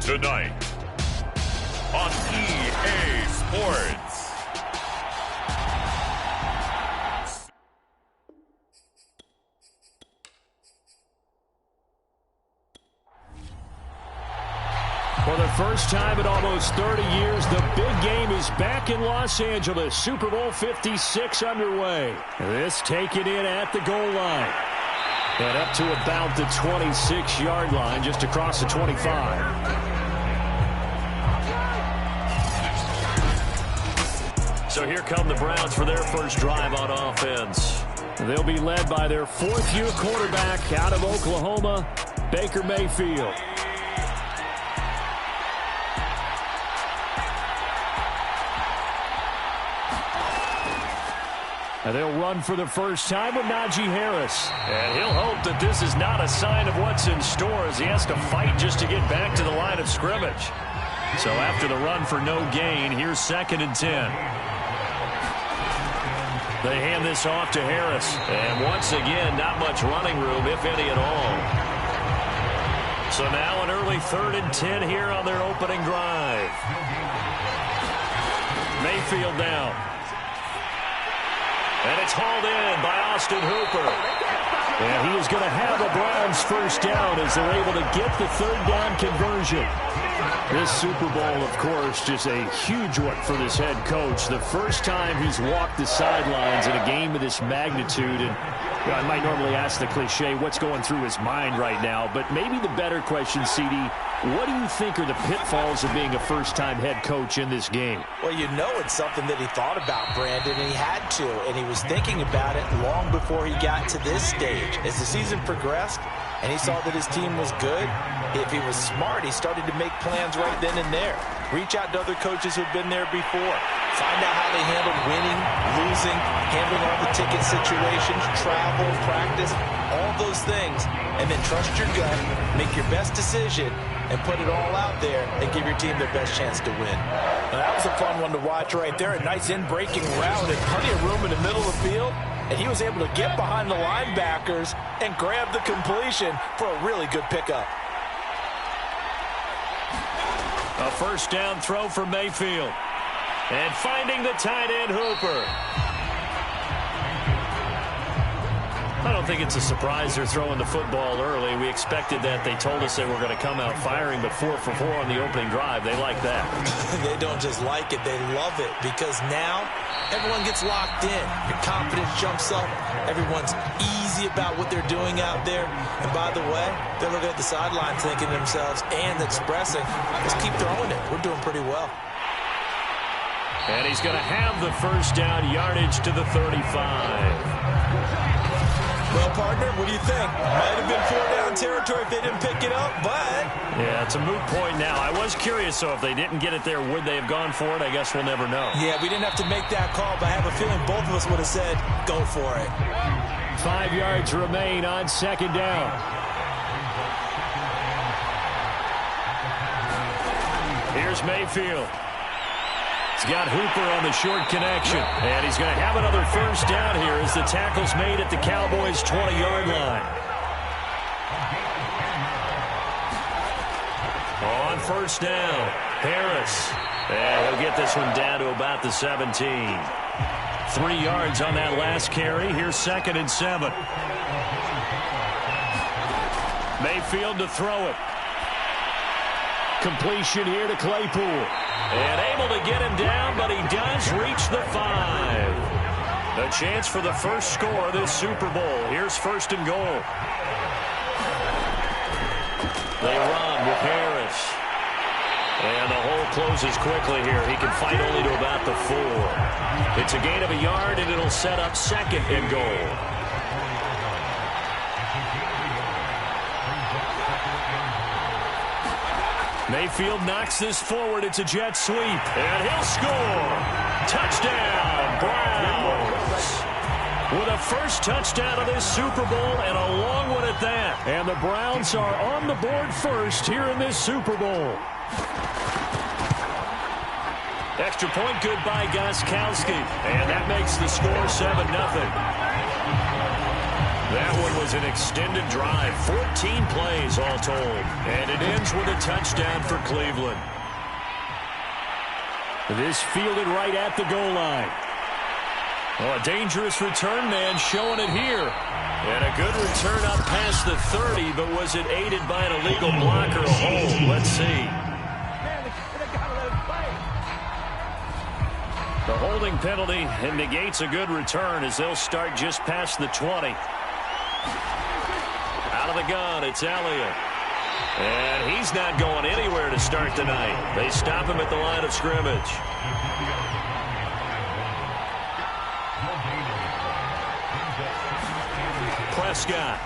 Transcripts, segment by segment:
Tonight on EA Sports. For the first time in almost 30 years, the big game is back in Los Angeles. Super Bowl 56 underway. This taken in at the goal line. And up to about the 26-yard line, just across the 25. So here come the Browns for their first drive on offense. They'll be led by their fourth-year quarterback out of Oklahoma, Baker Mayfield. And they'll run for the first time with Najee Harris. And he'll hope that this is not a sign of what's in store as he has to fight just to get back to the line of scrimmage. So after the run for no gain, here's 2nd and 10. They hand this off to Harris. And once again, not much running room, if any at all. So now an early 3rd and 10 here on their opening drive. Mayfield now. And it's hauled in by Austin Hooper. And he is going to have the Browns first down as they're able to get the 3rd down conversion. This Super Bowl, of course, just a huge one for this head coach. The first time he's walked the sidelines in a game of this magnitude. And I might normally ask the cliche, what's going through his mind right now? But maybe the better question, CD, what do you think are the pitfalls of being a first-time head coach in this game? Well, you know it's something that he thought about, Brandon, and he had to. And he was thinking about it long before he got to this stage. As the season progressed and he saw that his team was good, if he was smart, he started to make plans right then and there. Reach out to other coaches who've been there before. Find out how they handled winning, losing, handling all the ticket situations, travel, practice, all those things. And then trust your gut, make your best decision, and put it all out there and give your team their best chance to win. Now, that was a fun one to watch right there. A nice in-breaking route and plenty of room in the middle of the field. And he was able to get behind the linebackers and grab the completion for a really good pickup. A first down throw for Mayfield. And finding the tight end, Hooper. I don't think it's a surprise they're throwing the football early. We expected that. They told us they were going to come out firing, but 4 for 4 on the opening drive. They like that. They don't just like it, they love it, because now everyone gets locked in. Your confidence jumps up. Everyone's easy about what they're doing out there. And by the way, they're looking at the sideline thinking to themselves and expressing, let's keep throwing it. We're doing pretty well. And he's going to have the first down, yardage to the 35. Well, partner, what do you think? Might have been 4-down territory if they didn't pick it up, but... Yeah, it's a moot point now. I was curious, so if they didn't get it there, would they have gone for it? I guess we'll never know. Yeah, we didn't have to make that call, but I have a feeling both of us would have said, go for it. 5 yards remain on 2nd down. Here's Mayfield. He's got Hooper on the short connection. And he's going to have another first down here as the tackle's made at the Cowboys' 20-yard line. On first down, Harris. And he'll get this one down to about the 17. 3 yards on that last carry. Here's 2nd and 7. Mayfield to throw it. Completion here to Claypool. And able to get him down, but he does reach the 5. A chance for the first score of this Super Bowl. Here's 1st and goal. They run with Harris. And the hole closes quickly here. He can fight only to about the 4. It's a gain of a yard, and it'll set up 2nd and goal. Mayfield knocks this forward. It's a jet sweep. And he'll score. Touchdown, Browns. With a first touchdown of this Super Bowl, and a long one at that. And the Browns are on the board first here in this Super Bowl. Extra point good by Gostkowski. And that makes the score 7-0. That one was was an extended drive, 14 plays all told. And it ends with a touchdown for Cleveland. This fielded right at the goal line. Oh, a dangerous return man showing it here. And a good return up past the 30, but was it aided by an illegal block or a hold? Let's see. The holding penalty negates a good return as they'll start just past the 20. Out of the gun, it's Elliott. And he's not going anywhere to start the night. They stop him at the line of scrimmage. Prescott.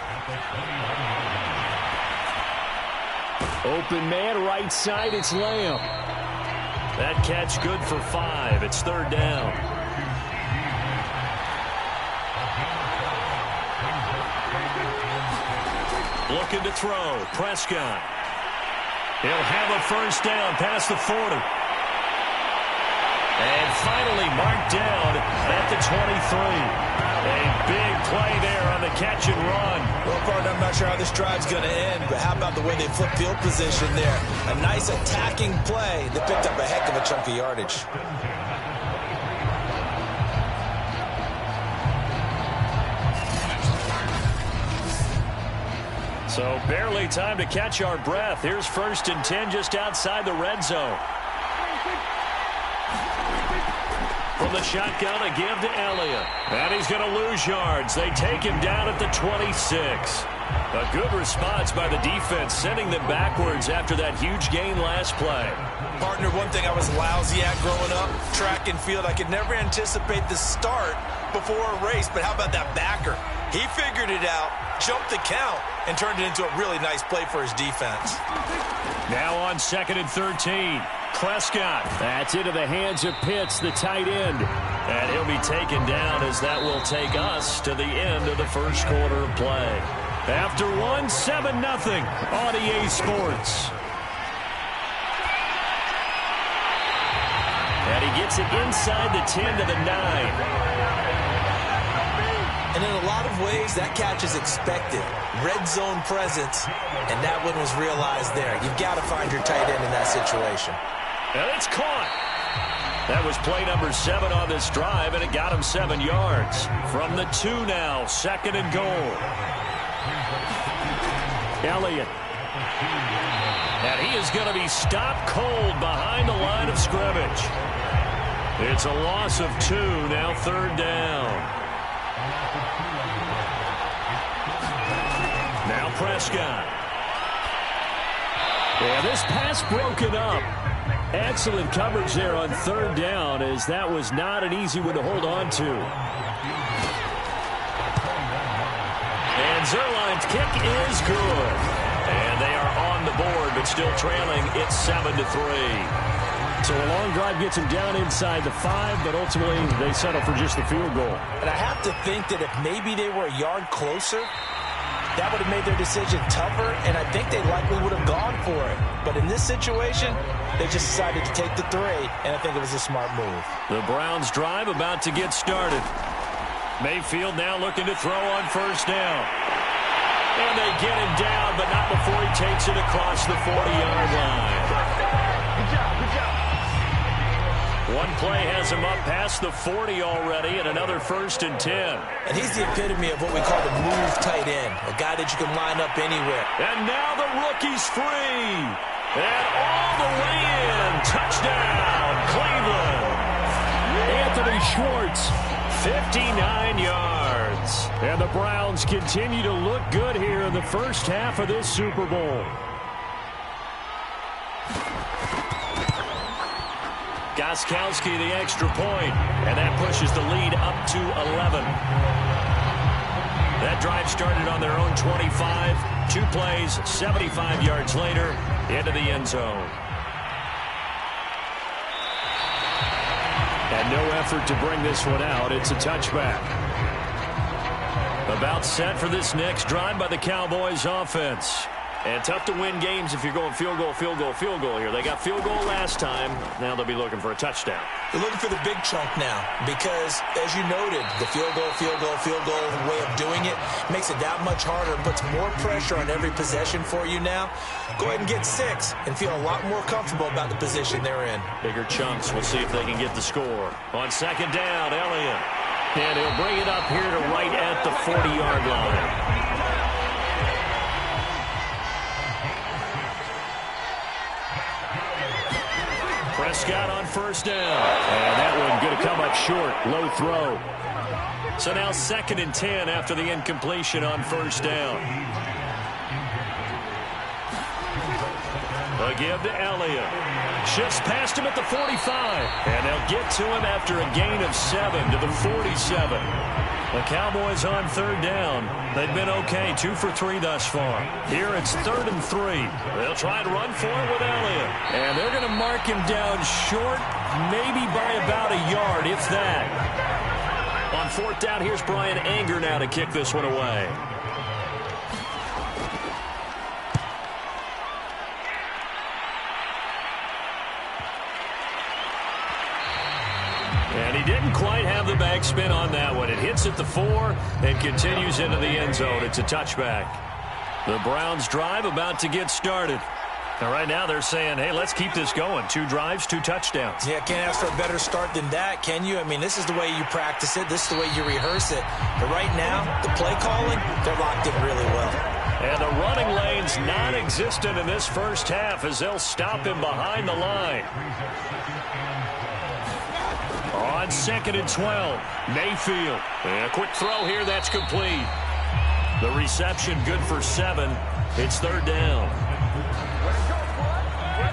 Open man, right side, it's Lamb. That catch good for 5. It's third down. Looking to throw. Prescott. He'll have a first down past the 40. And finally marked down at the 23. A big play there on the catch and run. Well, partner, I'm not sure how this drive's going to end, but how about the way they flip field position there? A nice attacking play that picked up a heck of a chunk of yardage. So barely time to catch our breath. Here's 1st and 10 just outside the red zone. From the shotgun, a give to Elliott. And he's going to lose yards. They take him down at the 26. A good response by the defense, sending them backwards after that huge gain last play. Partner, one thing I was lousy at growing up, track and field, I could never anticipate the start before a race, but how about that backer? He figured it out, jumped the count, and turned it into a really nice play for his defense. Now on 2nd and 13. Prescott. That's into the hands of Pitts, the tight end. And he'll be taken down as that will take us to the end of the first quarter of play. After one, 7-0 on EA Sports. And he gets it inside the 10 to the 9. And in a lot of ways, that catch is expected. Red zone presence, and that one was realized there. You've got to find your tight end in that situation. And it's caught. That was play number 7 on this drive, and it got him 7 yards. From the 2 now, 2nd and goal. Elliott. And he is going to be stopped cold behind the line of scrimmage. It's a loss of 2, now 3rd down. Now Prescott. Yeah, this pass broken up. Excellent coverage there on 3rd down, as that was not an easy one to hold on to. And Zerline's kick is good. And they are on the board, but still trailing. It's 7-3. So a long drive gets them down inside the 5, but ultimately they settle for just the field goal. And I have to think that if maybe they were a yard closer, that would have made their decision tougher, and I think they likely would have gone for it. But in this situation, they just decided to take the 3, and I think it was a smart move. The Browns drive about to get started. Mayfield now looking to throw on 1st down. And they get him down, but not before he takes it across the 40-yard line. Good job, good job. One play has him up past the 40 already, and another 1st and 10. And he's the epitome of what we call the move tight end, a guy that you can line up anywhere. And now the rookie's free. And all the way in. Touchdown, Cleveland. Anthony Schwartz, 59 yards. And the Browns continue to look good here in the first half of this Super Bowl. Gostkowski the extra point, and that pushes the lead up to 11. That drive started on their own 25. 2 plays, 75 yards later, into the end zone. And no effort to bring this one out. It's a touchback. About set for this next drive by the Cowboys offense. And tough to win games if you're going field goal, field goal, field goal here. They got field goal last time. Now they'll be looking for a touchdown. They're looking for the big chunk now because, as you noted, the field goal way of doing it makes it that much harder and puts more pressure on every possession for you now. Go ahead and get 6 and feel a lot more comfortable about the position they're in. Bigger chunks. We'll see if they can get the score. On second down, Elliott. And he'll bring it up here to right at the 40-yard line. Prescott on first down. And that one going to come up short. Low throw. So now 2nd and 10 after the incompletion on first down. A give to Elliott. Shifts past him at the 45. And they'll get to him after a gain of 7 to the 47. The Cowboys on third down. They've been okay, 2 for 3 thus far. Here it's 3rd and 3. They'll try and run for it with Elliott. And they're going to mark him down short, maybe by about a yard, if that. On 4th down, here's Brian Anger now to kick this one away. And he didn't quite have the backspin on that one. It hits at the 4 and continues into the end zone. It's a touchback. The Browns drive about to get started. And right now they're saying, hey, let's keep this going. 2 drives, 2 touchdowns. Yeah, can't ask for a better start than that, can you? I mean, this is the way you practice it. This is the way you rehearse it. But right now, the play calling, they're locked in really well. And the running lane's non-existent in this first half as they'll stop him behind the line. On 2nd and 12, Mayfield. And a quick throw here, that's complete. The reception good for 7. It's 3rd down.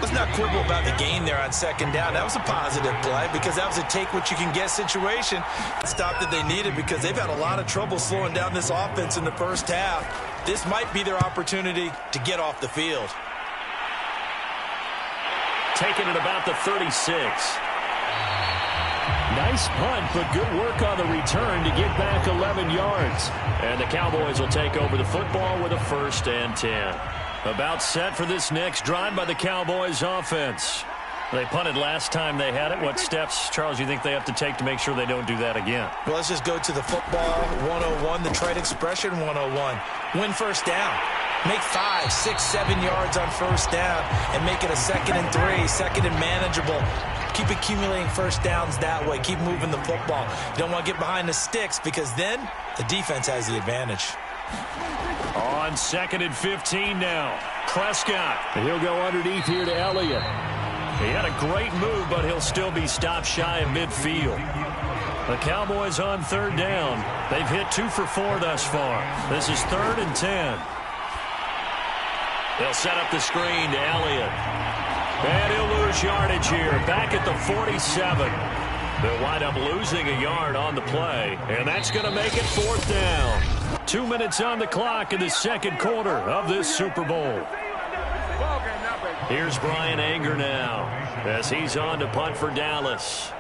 Let's not quibble about the gain there on 2nd down. That was a positive play because that was a take-what-you-can-get situation. Stop that they needed because they've had a lot of trouble slowing down this offense in the first half. This might be their opportunity to get off the field. Taking it about the 36. Nice punt, but good work on the return to get back 11 yards. And the Cowboys will take over the football with a 1st and 10. About set for this next drive by the Cowboys offense. They punted last time they had it. What steps, Charles, you think they have to take to make sure they don't do that again? Well, let's just go to the football 101, the trade expression 101. Win first down. Make 5, 6, 7 yards on first down and make it a 2nd and 3, 2nd and manageable. Keep accumulating first downs that way. Keep moving the football. You don't want to get behind the sticks because then the defense has the advantage. On 2nd and 15 now. Prescott. And he'll go underneath here to Elliott. He had a great move, but he'll still be stopped shy of midfield. The Cowboys on 3rd down. They've hit 2 for 4 thus far. This is 3rd and 10. They'll set up the screen to Elliott. And he'll lose yardage here. Back at the 47. They'll wind up losing a yard on the play. And that's going to make it 4th down. 2 minutes on the clock in the 2nd quarter of this Super Bowl. Here's Brian Anger now as he's on to punt for Dallas.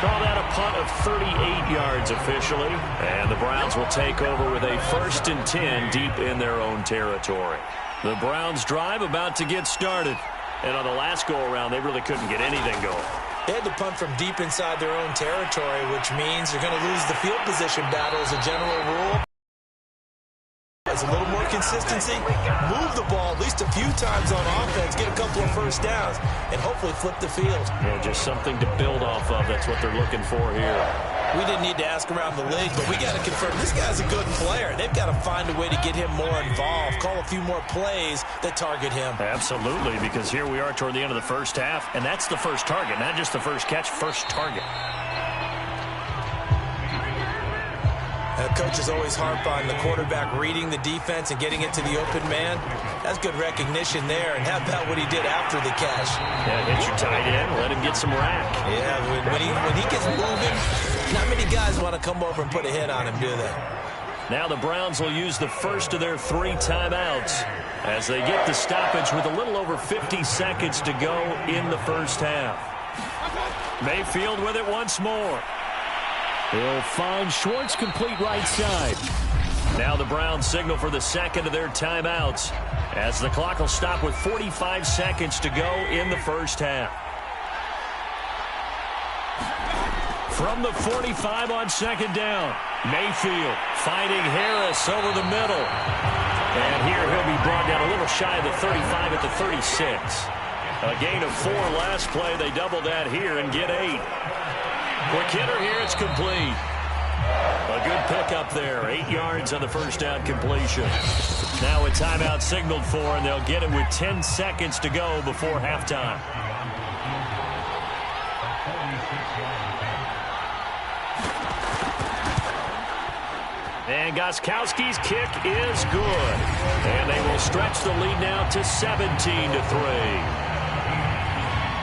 Call that a punt of 38 yards officially. And the Browns will take over with a 1st and 10 deep in their own territory. The Browns drive about to get started. And on the last go-around, they really couldn't get anything going. They had to punt from deep inside their own territory, which means they're going to lose the field position battle as a general rule. As a little more consistency, move the ball at least a few times on offense, get a couple of first downs, and hopefully flip the field. Yeah, just something to build off of. That's what they're looking for here. We didn't need to ask around the league, but we got to confirm this guy's a good player. They've got to find a way to get him more involved, call a few more plays that target him. Absolutely, because here we are toward the end of the first half, and that's the first target, not just the first catch, first target. Coaches always harp on the quarterback reading the defense and getting it to the open man. That's good recognition there. And how about what he did after the catch? Yeah, hit your tight end, let him get some rack. Yeah, when he gets moving, not many guys want to come over and put a hit on him, do they? Now the Browns will use the first of their 3 timeouts as they get the stoppage with a little over 50 seconds to go in the first half. Mayfield with it once more. He'll find Schwartz complete right side. Now the Browns signal for the second of their timeouts as the clock will stop with 45 seconds to go in the first half. From the 45 on second down, Mayfield finding Harris over the middle. And here he'll be brought down a little shy of the 35 at the 36. A gain of 4 last play. They double that here and get 8. Quick hitter here, it's complete. A good pickup there. 8 yards on the first down completion. Now a timeout signaled for, and they'll get it with 10 seconds to go before halftime. And Gostkowski's kick is good. And they will stretch the lead now to 17-3.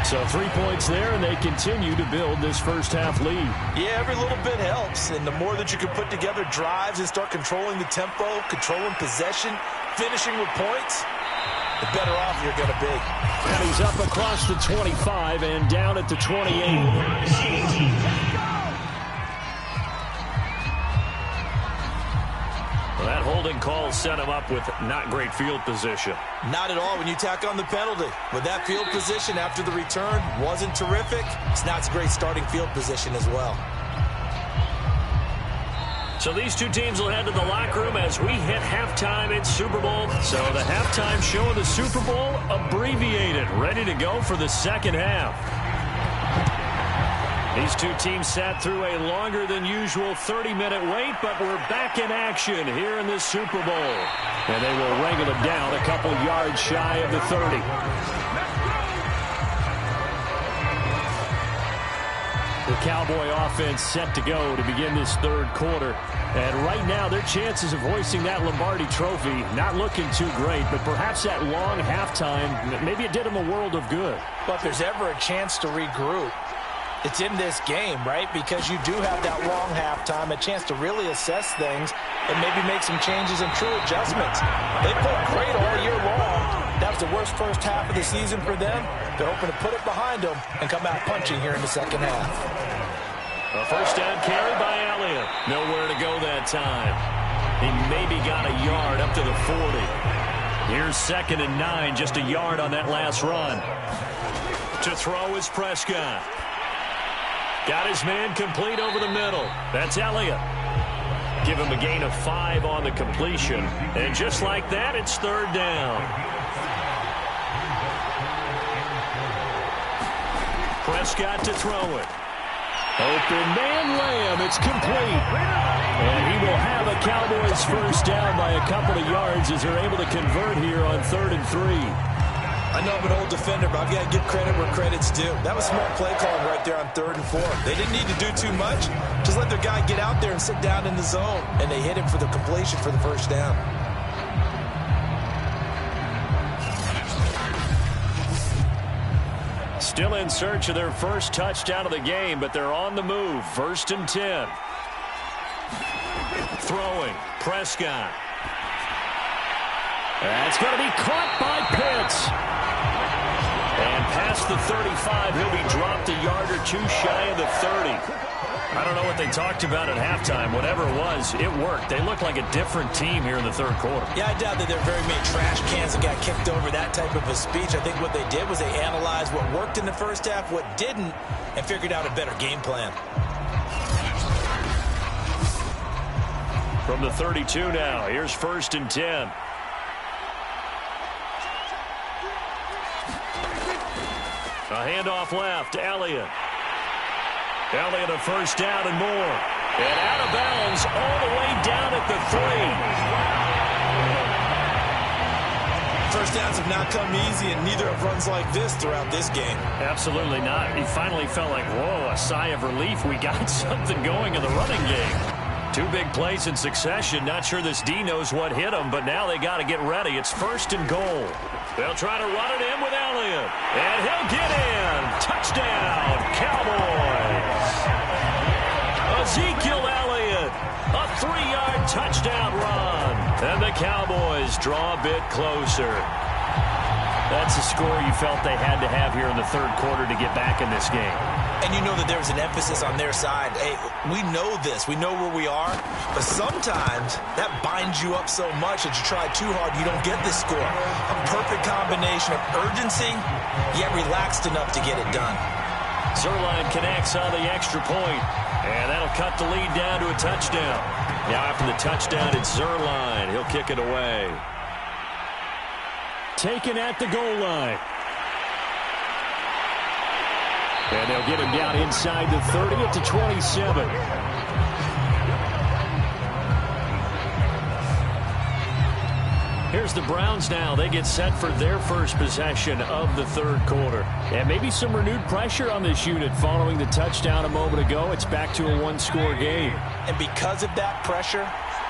So 3 points there, and they continue to build this first half lead. Yeah, every little bit helps. And the more that you can put together drives and start controlling the tempo, controlling possession, finishing with points, the better off you're going to be. And he's up across the 25 and down at the 28. Well, that holding call set him up with not great field position. Not at all when you tack on the penalty. With that field position after the return wasn't terrific, it's not a great starting field position as well. So these two teams will head to the locker room as we hit halftime in Super Bowl. So the halftime show of the Super Bowl abbreviated, ready to go for the second half. These two teams sat through a longer than usual 30-minute wait, but we're back in action here in this Super Bowl. And they will wrangle it down a couple yards shy of the 30. The Cowboy offense set to go to begin this third quarter. And right now, their chances of hoisting that Lombardi trophy not looking too great, but perhaps that long halftime, maybe it did them a world of good. But if there's ever a chance to regroup, it's in this game, right? Because you do have that long halftime, a chance to really assess things and maybe make some changes and true adjustments. They played great all year long. That was the worst first half of the season for them. They're hoping to put it behind them and come out punching here in the second half. A first down carry by Elliott. Nowhere to go that time. He maybe got a yard up to the 40. Here's 2nd and 9, just a yard on that last run. To throw is Prescott. Got his man complete over the middle. That's Elliott. Give him a gain of 5 on the completion. And just like that, it's 3rd down. Prescott to throw it. Open man Lamb. It's complete. And he will have a Cowboys first down by a couple of yards as they're able to convert here on 3rd and 3. I know I'm an old defender, but I've got to give credit where credit's due. That was smart play calling right there on 3rd and 4. They didn't need to do too much. Just let their guy get out there and sit down in the zone. And they hit him for the completion for the first down. Still in search of their first touchdown of the game, but they're on the move. 1st and 10. Throwing. Prescott. That's going to be caught by Pitts. And past the 35, he'll be dropped a yard or two shy of the 30. I don't know what they talked about at halftime. Whatever it was, it worked. They look like a different team here in the third quarter. Yeah, I doubt that there are very many trash cans that got kicked over, that type of a speech. I think what they did was they analyzed what worked in the first half, what didn't, and figured out a better game plan. From the 32 now, here's 1st and 10. A handoff left, Elliott. Elliott a first down and more. And out of bounds all the way down at the 3. First downs have not come easy, and neither have runs like this throughout this game. Absolutely not. He finally felt like, whoa, a sigh of relief. We got something going in the running game. 2 big plays in succession. Not sure this D knows what hit him, but now they got to get ready. It's 1st and goal. They'll try to run it in with Elliott. And he'll get in. Touchdown, Cowboys. Ezekiel Elliott, a 3-yard touchdown run. And the Cowboys draw a bit closer. That's a score you felt they had to have here in the third quarter to get back in this game. And you know that there's an emphasis on their side. Hey, we know this. We know where we are. But sometimes that binds you up so much that you try too hard, you don't get this score. A perfect combination of urgency, yet relaxed enough to get it done. Zuerlein connects on the extra point, and that'll cut the lead down to a touchdown. Now after the touchdown, it's Zuerlein. He'll kick it away. Taken at the goal line. And they'll get him down inside the 30 at the 27. Here's the Browns now. They get set for their first possession of the third quarter. And maybe some renewed pressure on this unit following the touchdown a moment ago. It's back to a one-score game. And because of that pressure,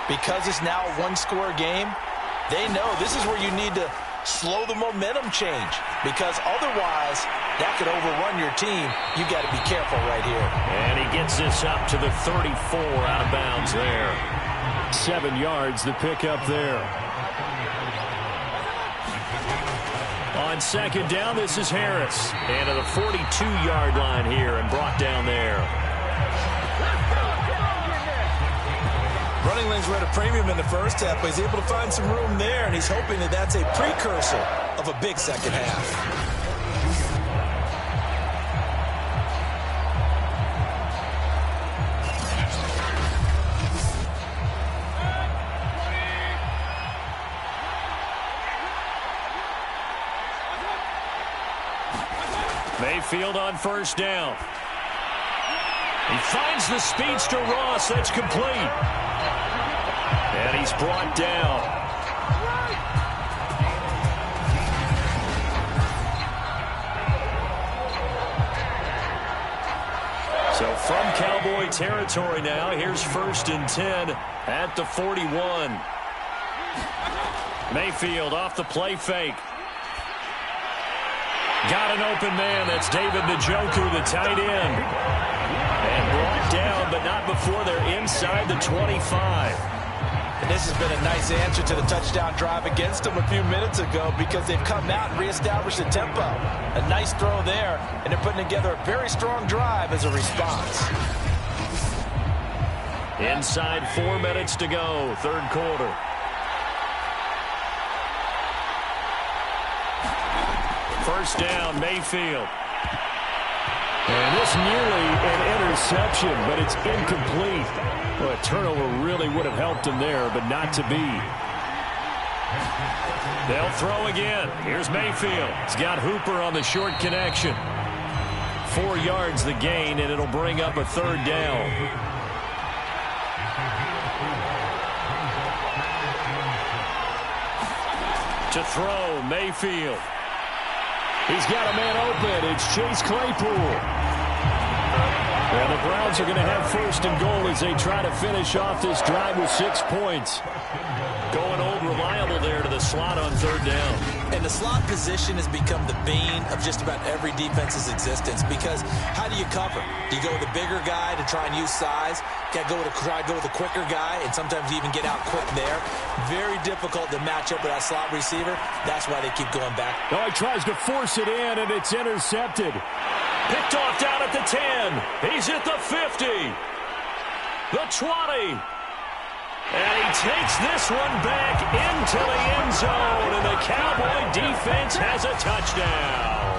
because it's now a one-score game, they know this is where you need to slow the momentum change, because otherwise that could overrun your team. You got to be careful right here. And he gets this up to the 34, out of bounds there. 7 yards, the pickup there. On second down, this is Harris. And to the 42-yard line here and brought down there. Running lanes were at a premium in the first half, but he's able to find some room there, and he's hoping that that's a precursor of a big second half. Mayfield on first down. He finds the speedster Ross. That's complete. And he's brought down. So from Cowboy territory now, here's 1st and 10 at the 41. Mayfield off the play fake. Got an open man. That's David Njoku, the tight end. And brought down, but not before they're inside the 25. And this has been a nice answer to the touchdown drive against them a few minutes ago, because they've come out and reestablished the tempo. A nice throw there, and they're putting together a very strong drive as a response. Inside 4 minutes to go, third quarter. First down, Mayfield. And this nearly an interception, but it's incomplete. Well, a turnover really would have helped him there, but not to be. They'll throw again. Here's Mayfield. He's got Hooper on the short connection. 4 yards the gain, and it'll bring up a third down. To throw, Mayfield. He's got a man open. It's Chase Claypool. And the Browns are going to have 1st and goal as they try to finish off this drive with 6 points. Going old reliable there to the slot on third down. And the slot position has become the bane of just about every defense's existence, because how do you cover? Do you go with a bigger guy to try and use size? Try to go with a quicker guy, and sometimes you even get out quick there. Very difficult to match up with that slot receiver. That's why they keep going back. Oh, he tries to force it in, and it's intercepted. Picked off down at the 10. He's at the 50. The 20. And he takes this one back into the end zone, and the Cowboy defense has a touchdown.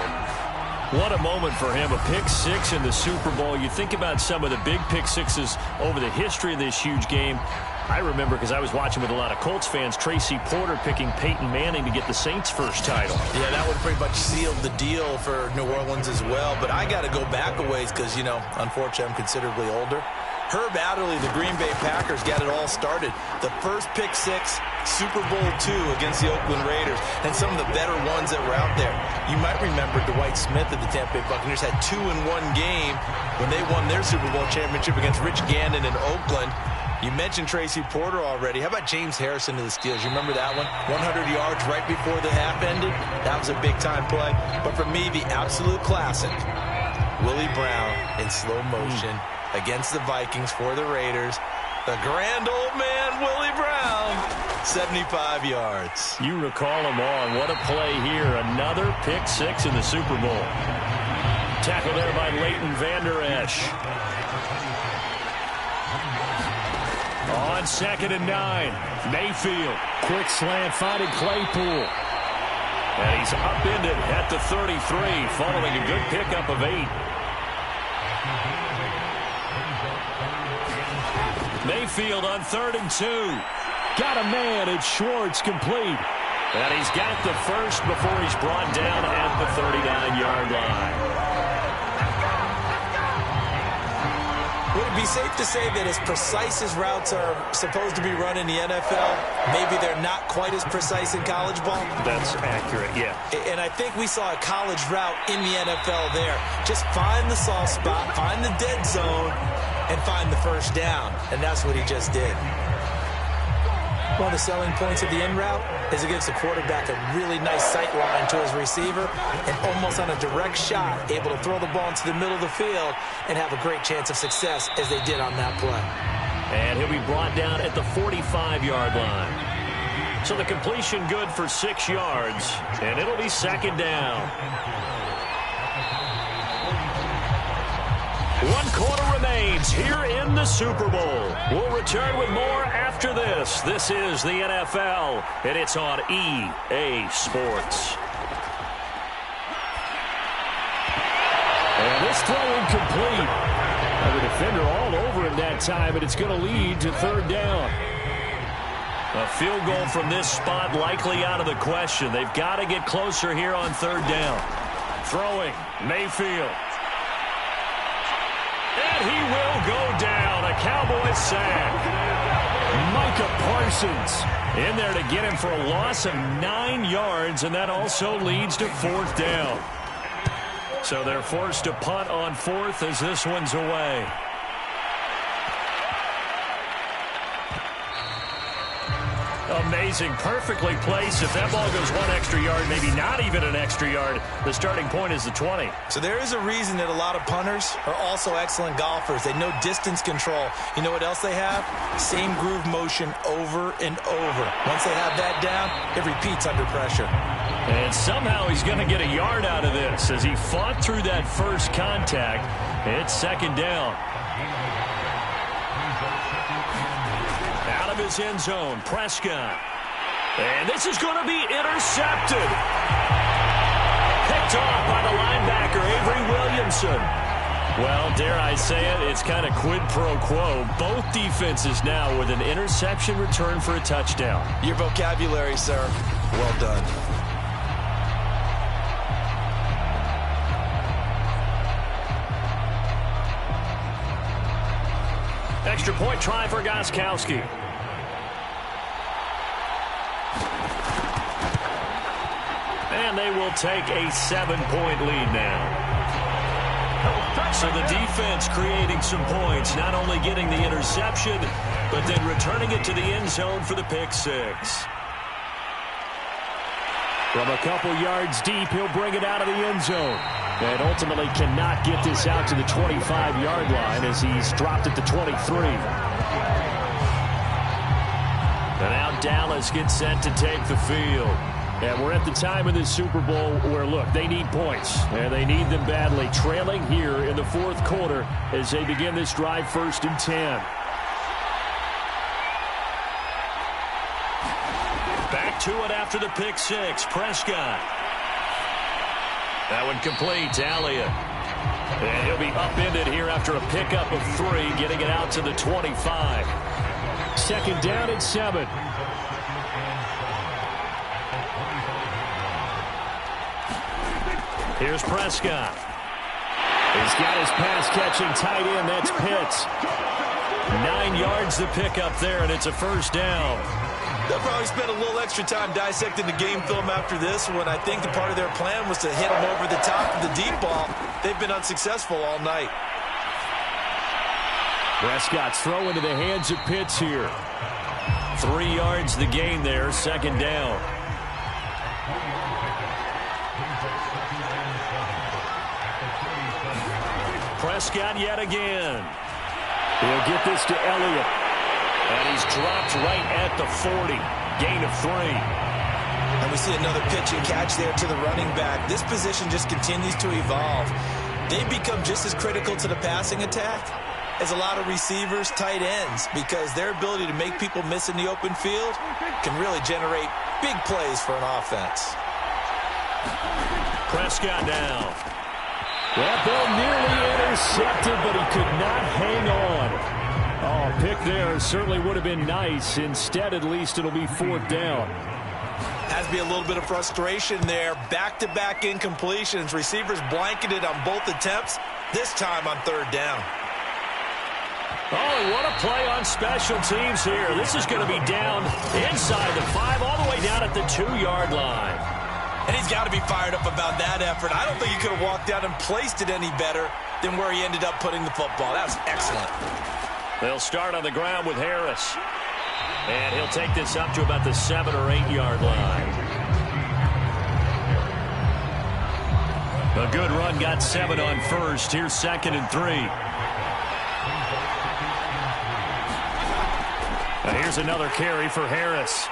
What a moment for him, a pick six in the Super Bowl. You think about some of the big pick sixes over the history of this huge game. I remember, because I was watching with a lot of Colts fans, Tracy Porter picking Peyton Manning to get the Saints' first title. Yeah, that would pretty much seal the deal for New Orleans as well. But I got to go back a ways because, you know, unfortunately I'm considerably older. Herb Adderley, the Green Bay Packers, got it all started. The first pick six, Super Bowl II against the Oakland Raiders, and some of the better ones that were out there. You might remember Dwight Smith of the Tampa Bay Buccaneers had 2 in one game when they won their Super Bowl championship against Rich Gannon in Oakland. You mentioned Tracy Porter already. How about James Harrison of the Steelers? You remember that one? 100 yards right before the half ended. That was a big-time play. But for me, the absolute classic, Willie Brown in slow motion against the Vikings for the Raiders. The grand old man, Willie Brown. 75 yards. You recall them all. What a play here. Another pick six in the Super Bowl. Tackle there by Leighton Vander Esch. On 2nd and 9. Mayfield. Quick slant finding Claypool. And he's upended at the 33 following a good pickup of 8. Mayfield on 3rd and 2. Got a man. It's Schwartz complete. And he's got the first before he's brought down at the 39-yard line. Would it be safe to say that as precise as routes are supposed to be run in the NFL, maybe they're not quite as precise in college ball? That's accurate, yeah. And I think we saw a college route in the NFL there. Just find the soft spot, find the dead zone, and find the first down. And that's what he just did. One of the selling points of the in route is it gives the quarterback a really nice sight line to his receiver and almost on a direct shot able to throw the ball into the middle of the field and have a great chance of success as they did on that play. And he'll be brought down at the 45-yard line. So the completion good for 6 yards, and it'll be 2nd down. 1 quarter remains here in the Super Bowl. We'll return with more after this. This is the NFL, and it's on EA Sports. And this throw incomplete. The defender all over him that time, and it's going to lead to 3rd down. A field goal from this spot likely out of the question. They've got to get closer here on 3rd down. Throwing, Mayfield. And he will go down. A Cowboys sack. Micah Parsons in there to get him for a loss of 9 yards, and that also leads to 4th down. So they're forced to punt on 4th as this one's away. Amazing. Perfectly placed. If that ball goes 1 extra yard, maybe not even an extra yard, the starting point is the 20. So there is a reason that a lot of punters are also excellent golfers. They know distance control. You know what else they have? Same groove motion over and over. Once they have that down, it repeats under pressure. And somehow he's going to get a yard out of this as he fought through that first contact. It's 2nd down. Out of his end zone, Prescott. And this is going to be intercepted. Picked off by the linebacker, Avery Williamson. Well, dare I say it, it's kind of quid pro quo. Both defenses now with an interception return for a touchdown. Your vocabulary, sir. Well done. Extra point try for Gostkowski. And they will take a 7-point lead now. So the defense creating some points, not only getting the interception, but then returning it to the end zone for the pick six. From a couple yards deep, he'll bring it out of the end zone. And ultimately cannot get this out to the 25-yard line as he's dropped at the 23. And now Dallas gets set to take the field. And we're at the time of this Super Bowl where, look, they need points. And they need them badly. Trailing here in the 4th quarter as they begin this drive 1st and 10. Back to it after the pick six. Prescott. That one complete to Elliott. And he'll be upended here after a pickup of 3, getting it out to the 25. 2nd down and 7. Here's Prescott. He's got his pass-catching tight end. That's Pitts. 9 yards to pick up there, and it's a 1st down. They'll probably spend a little extra time dissecting the game film after this one. I think the part of their plan was to hit them over the top of the deep ball. They've been unsuccessful all night. Prescott's throw into the hands of Pitts here. 3 yards the gain there, 2nd down. Prescott yet again. He'll get this to Elliott. And he's dropped right at the 40. gain of 3. And we see another pitch and catch there to the running back. This position just continues to evolve. They become just as critical to the passing attack as a lot of receivers, tight ends, because their ability to make people miss in the open field can really generate big plays for an offense. Prescott now. That ball nearly intercepted, but he could not hang on. Oh, pick there certainly would have been nice. Instead, at least it'll be 4th down. Has to be a little bit of frustration there. Back-to-back incompletions. Receivers blanketed on both attempts, this time on 3rd down. Oh, what a play on special teams here. This is going to be down inside the 5, all the way down at the 2-yard line. And he's got to be fired up about that effort. I don't think he could have walked out and placed it any better than where he ended up putting the football. That was excellent. They'll start on the ground with Harris. And he'll take this up to about the 7 or 8-yard line. A good run, got 7 on first. Here's 2nd and 3. Now here's another carry for Harris.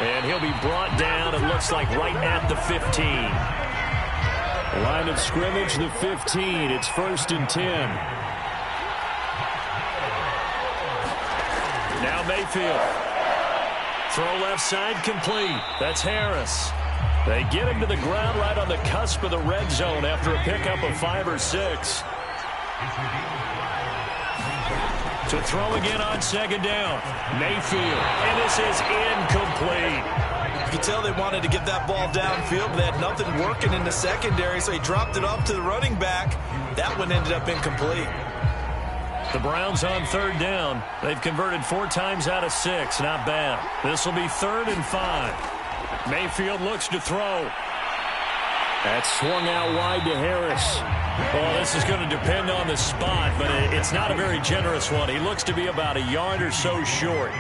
And he'll be brought down, it looks like, right at the 15. Line of scrimmage, the 15. It's 1st and 10. Now Mayfield. Throw left side complete. That's Harris. They get him to the ground right on the cusp of the red zone after a pickup of 5 or 6. To throw again on 2nd down. Mayfield. And this is incomplete. You can tell they wanted to get that ball downfield, but they had nothing working in the secondary, so he dropped it off to the running back. That one ended up incomplete. The Browns on 3rd down. They've converted 4 times out of 6. Not bad. This will be 3rd and 5. Mayfield looks to throw. That's swung out wide to Harris. Well, this is going to depend on the spot, but it's not a very generous one. He looks to be about a yard or so short.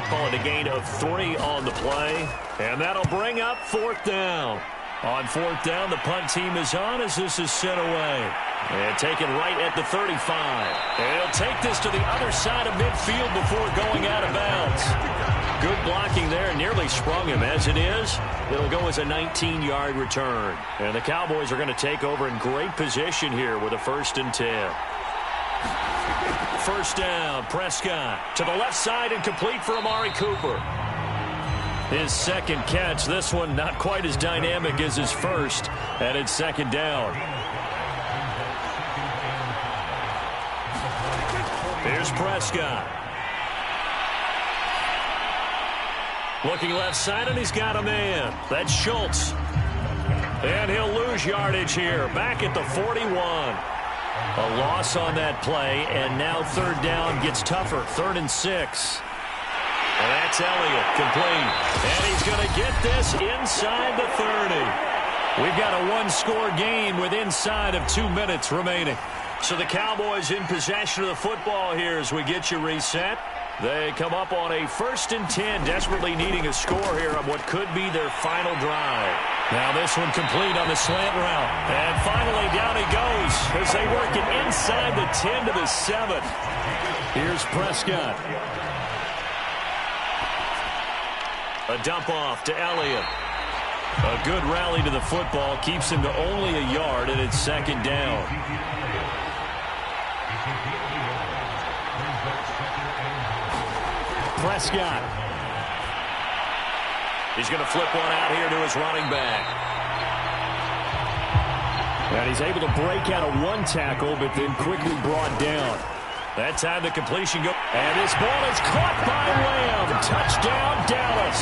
Call it a gain of 3 on the play. And that'll bring up 4th down. On 4th down, the punt team is on as this is sent away. And taken right at the 35. And he'll take this to the other side of midfield before going out of bounds. Good blocking there. Nearly sprung him. As it is, it'll go as a 19-yard return. And the Cowboys are going to take over in great position here with a 1st and 10. 1st down, Prescott to the left side and complete for Amari Cooper. His 2nd catch. This one not quite as dynamic as his first. And it's 2nd down. Here's Prescott. Looking left side, and he's got a man. That's Schultz. And he'll lose yardage here. Back at the 41. A loss on that play, and now 3rd down gets tougher. 3rd and 6. And that's Elliott, complete. And he's going to get this inside the 30. We've got a 1-score game with inside of 2 minutes remaining. So the Cowboys in possession of the football here as we get you reset. They come up on a 1st and 10, desperately needing a score here on what could be their final drive. Now this one complete on the slant route. And finally down he goes as they work it inside the 10 to the 7. Here's Prescott. A dump off to Elliott. A good rally to the football keeps him to only a yard, and it's 2nd down. Prescott. He's going to flip one out here to his running back. And he's able to break out of 1 tackle, but then quickly brought down. That time the completion goes. And this ball is caught by Lamb. Touchdown, Dallas.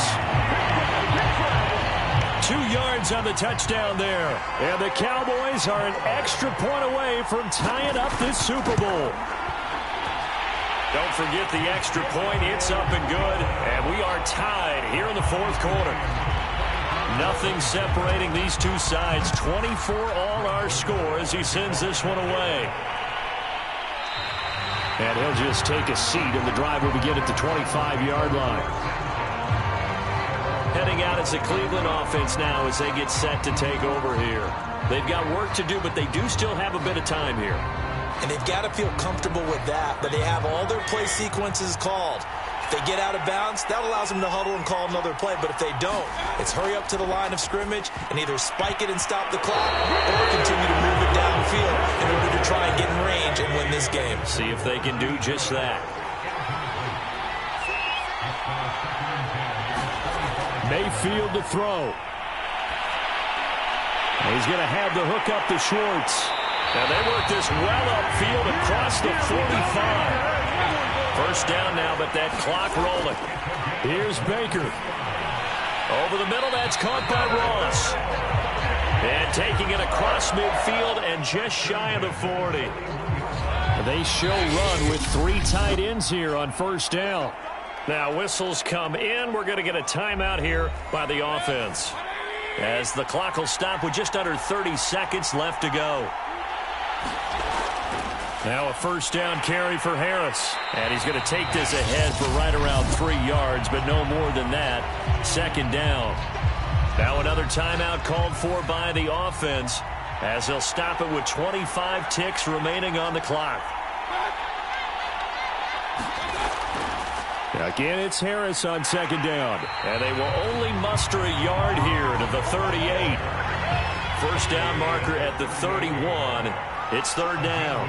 2 yards on the touchdown there. And the Cowboys are an extra point away from tying up this Super Bowl. Don't forget the extra point. It's up and good. And we are tied here in the 4th quarter. Nothing separating these two sides. 24 all our score as he sends this one away. And he'll just take a seat, and the drive will begin at the 25-yard line. Heading out as the Cleveland offense now as they get set to take over here. They've got work to do, but they do still have a bit of time here. And they've got to feel comfortable with that, but they have all their play sequences called. If they get out of bounds, that allows them to huddle and call another play. But if they don't, it's hurry up to the line of scrimmage and either spike it and stop the clock or continue to move it downfield in order to try and get in range and win this game. See if they can do just that. Mayfield to throw. He's going to have the hook up to Schwartz. Now they work this well upfield across the 45. First down now, but that clock rolling. Here's Baker. Over the middle, that's caught by Ross. And taking it across midfield and just shy of the 40. They show run with 3 tight ends here on first down. Now whistles come in. We're going to get a timeout here by the offense, as the clock will stop with just under 30 seconds left to go. Now a first down carry for Harris. And he's going to take this ahead for right around 3 yards, but no more than that. Second down. Now another timeout called for by the offense, as they'll stop it with 25 ticks remaining on the clock. Again, it's Harris on second down. And they will only muster a yard here to the 38. First down marker at the 31. It's third down.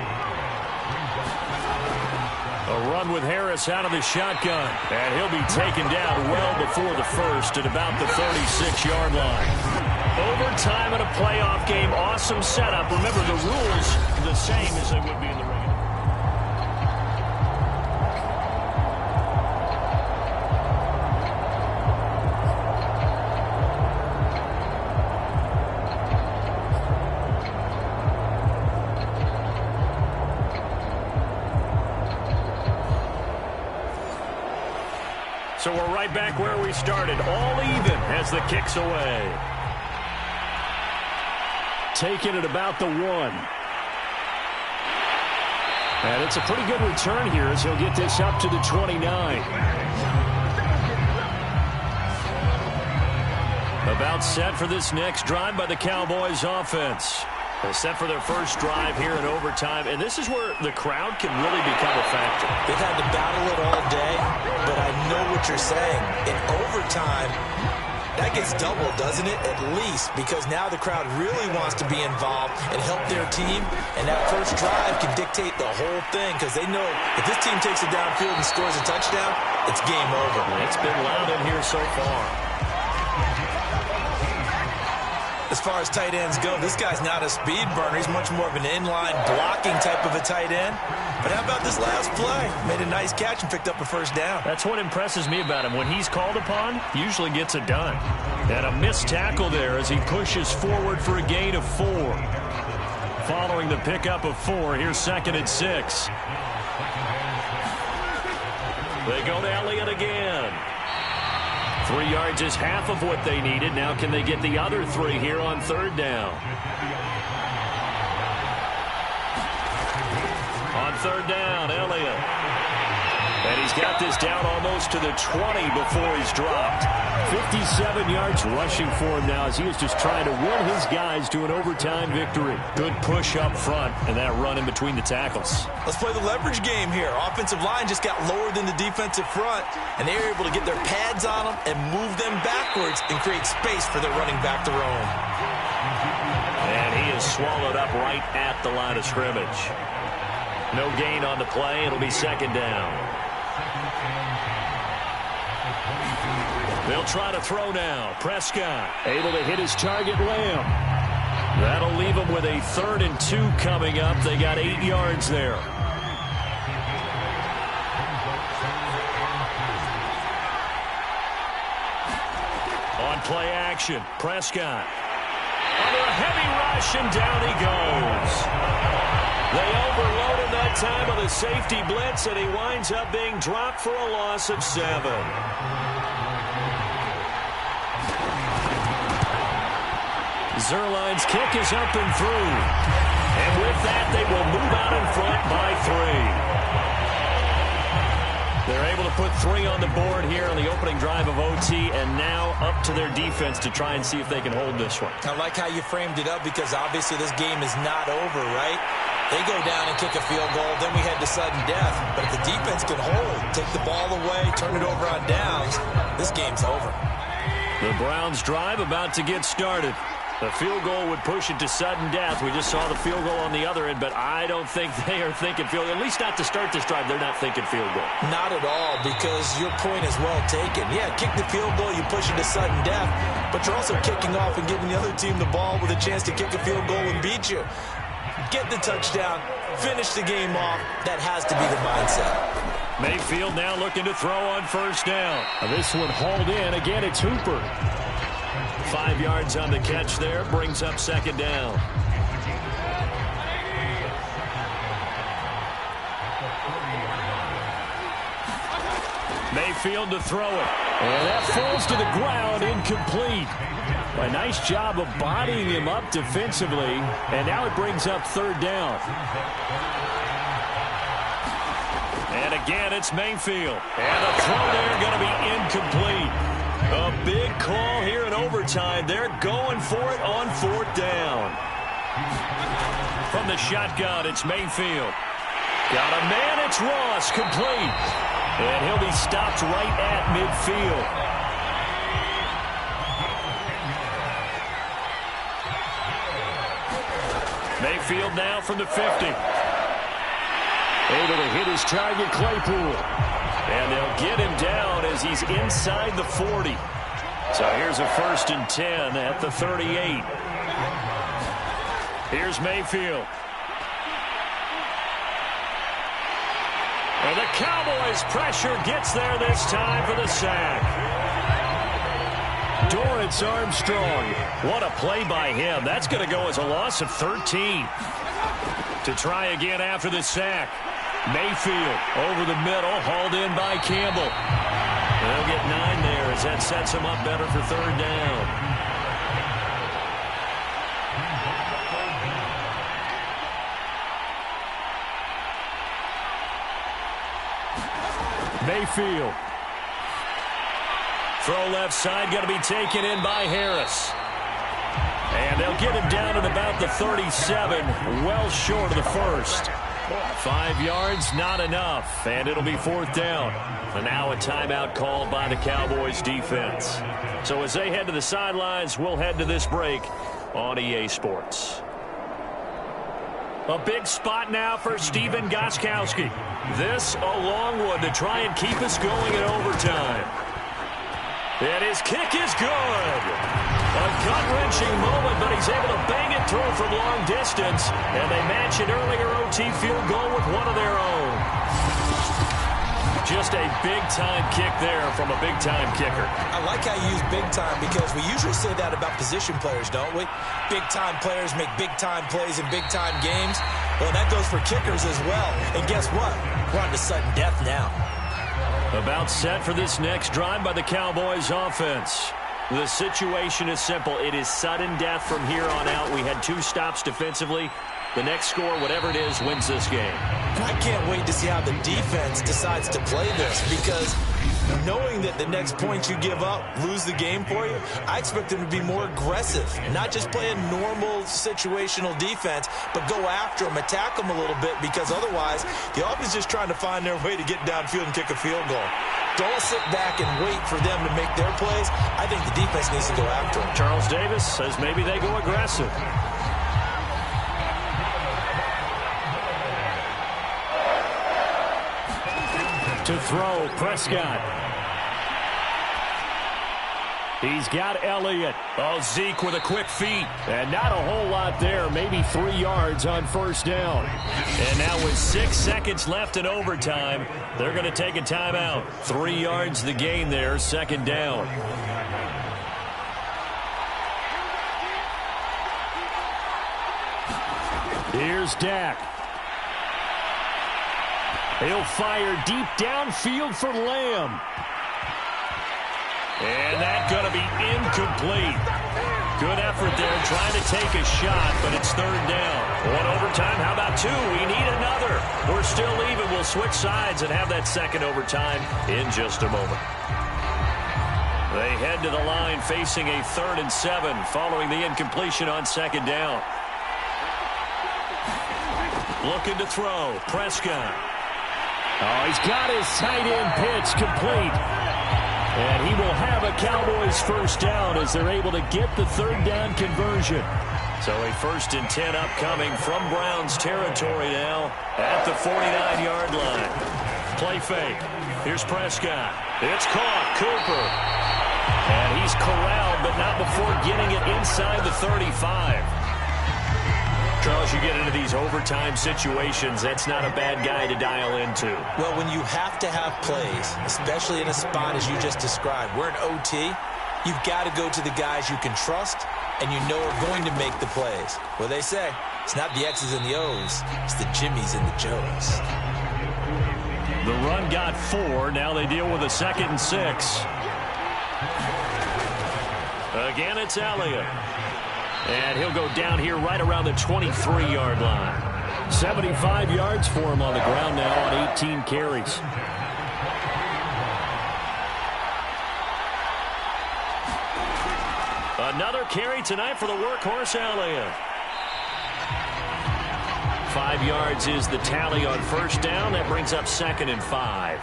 A run with Harris out of the shotgun. And he'll be taken down well before the first at about the 36-yard line. Overtime in a playoff game. Awesome setup. Remember, the rules the same as they would be in the regular. So we're right back where we started, all even as the kick's away. Taking it about the 1. And it's a pretty good return here as he'll get this up to the 29. About set for this next drive by the Cowboys offense. They're set for their first drive here in overtime, and this is where the crowd can really become a factor. They've had to battle it all day, but I know what you're saying. In overtime, that gets doubled, doesn't it? At least, because now the crowd really wants to be involved and help their team, and that first drive can dictate the whole thing, because they know if this team takes it downfield and scores a touchdown, it's game over. It's been loud in here so far. As far as tight ends go, this guy's not a speed burner. He's much more of an inline blocking type of a tight end. But how about this last play? Made a nice catch and picked up a first down. That's what impresses me about him. When he's called upon, usually gets it done. And a missed tackle there as he pushes forward for a gain of 4. Following the pickup of 4, here's second and 6. They go to Elliott again. 3 yards is half of what they needed. Now can they get the other 3 here on third down? On third down, Elliott. And he's got this down almost to the 20 before he's dropped. 57 yards rushing for him now as he is just trying to win his guys to an overtime victory. Good push up front and that run in between the tackles. Let's play the leverage game here. Offensive line just got lower than the defensive front, and they were able to get their pads on them and move them backwards and create space for their running back to roam. And he is swallowed up right at the line of scrimmage. No gain on the play. It'll be second down. They'll try to throw now. Prescott able to hit his target, Lamb. That'll leave them with a 3rd and 2 coming up. They got 8 yards there. On play action, Prescott. Under a heavy rush, and down he goes. They overload him that time with a safety blitz, and he winds up being dropped for a loss of 7. Zerline's kick is up and through. And with that, they will move out in front by 3. They're able to put 3 on the board here on the opening drive of OT, and now up to their defense to try and see if they can hold this one. I like how you framed it up, because obviously this game is not over, right? They go down and kick a field goal, then we head to sudden death. But if the defense can hold, take the ball away, turn it over on downs, this game's over. The Browns drive about to get started. The field goal would push it to sudden death. We just saw the field goal on the other end, but I don't think they are thinking field goal. At least not to start this drive. They're not thinking field goal. Not at all, because your point is well taken. Yeah, kick the field goal, you push it to sudden death, but you're also kicking off and giving the other team the ball with a chance to kick a field goal and beat you. Get the touchdown, finish the game off. That has to be the mindset. Mayfield now looking to throw on first down. This one hauled in. Again, it's Hooper. 5 yards on the catch there, brings up second down. Mayfield to throw it. And that falls to the ground, incomplete. A nice job of bodying him up defensively, and now it brings up third down. And again, it's Mayfield. And the throw there going to be incomplete. A big call here in overtime. They're going for it on fourth down. From the shotgun, it's Mayfield. Got a man, it's Ross, complete. And he'll be stopped right at midfield. Mayfield now from the 50. Able to hit his target, Claypool. And they'll get him down as he's inside the 40. So here's a 1st and 10 at the 38. Here's Mayfield. And the Cowboys pressure gets there this time for the sack. Dorrance Armstrong. What a play by him. That's going to go as a loss of 13. To try again after the sack. Mayfield over the middle, hauled in by Campbell. They'll get 9 there as that sets him up better for third down. Mayfield. Throw left side, going to be taken in by Harris. And they'll get him down at about the 37, well short of the first. 5 yards, not enough, and it'll be fourth down. And now a timeout called by the Cowboys defense. So as they head to the sidelines, we'll head to this break on EA Sports. A big spot now for Stephen Gostkowski. This a long one to try and keep us going in overtime. And his kick is good. A gut-wrenching moment, but he's able to bang it through from long distance. And they match an earlier OT field goal with one of their own. Just a big-time kick there from a big-time kicker. I like how you use big-time because we usually say that about position players, don't we? Big-time players make big-time plays in big-time games. Well, that goes for kickers as well. And guess what? We're on to sudden death now. About set for this next drive by the Cowboys offense. The situation is simple. It is sudden death from here on out. We had 2 stops defensively. The next score, whatever it is, wins this game. I can't wait to see how the defense decides to play this because knowing that the next point you give up, lose the game for you, I expect them to be more aggressive. Not just play a normal situational defense, but go after them, attack them a little bit because otherwise the offense is just trying to find their way to get downfield and kick a field goal. Don't sit back and wait for them to make their plays. I think the defense needs to go after them. Charles Davis says maybe they go aggressive. To throw, Prescott. He's got Elliott. Oh, Zeke with a quick feet. And not a whole lot there. Maybe 3 yards on first down. And now with 6 seconds left in overtime, they're going to take a timeout. 3 yards the gain there, second down. Here's Dak. He'll fire deep downfield for Lamb. And that's going to be incomplete. Good effort there trying to take a shot, but it's third down. One overtime, how about 2? We need another. We're still even. We'll switch sides and have that second overtime in just a moment. They head to the line facing a 3rd and 7 following the incompletion on second down. Looking to throw. Prescott. Oh, he's got his tight end pitch complete. And he will have a Cowboys first down as they're able to get the third down conversion. So a 1st and 10 upcoming from Browns territory now at the 49-yard line. Play fake. Here's Prescott. It's caught. Cooper. And he's corralled, but not before getting it inside the 35. Charles, you get into these overtime situations, that's not a bad guy to dial into. Well, when you have to have plays, especially in a spot as you just described, we're in OT, you've got to go to the guys you can trust and you know are going to make the plays. Well, they say it's not the X's and the O's, it's the Jimmies and the Joes. The run got 4. Now they deal with a 2nd and 6. Again, it's Elliott. And he'll go down here right around the 23-yard line. 75 yards for him on the ground now on 18 carries. Another carry tonight for the workhorse Elliott. 5 yards is the tally on first down. That brings up 2nd and 5.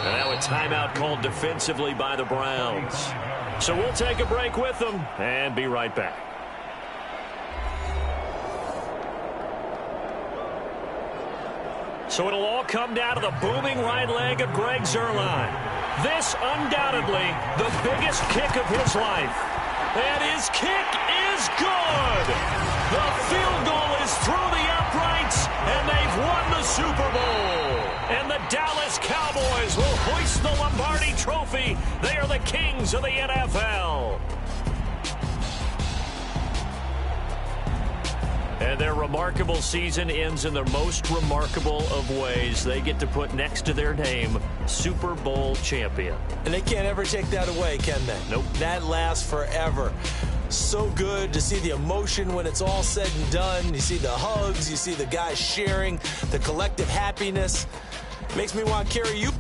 And now a timeout called defensively by the Browns. So we'll take a break with them and be right back. So it'll all come down to the booming right leg of Greg Zuerlein. This undoubtedly the biggest kick of his life. And his kick is good. The field goal is through the uprights, and they've won the Super Bowl. And the Dallas Cowboys will hoist the Lombardi Trophy. They are the kings of the NFL. And their remarkable season ends in the most remarkable of ways. They get to put next to their name, Super Bowl champion. And they can't ever take that away, can they? Nope. That lasts forever. So good to see the emotion when it's all said and done. You see the hugs, you see the guys sharing, the collective happiness. Makes me want to carry you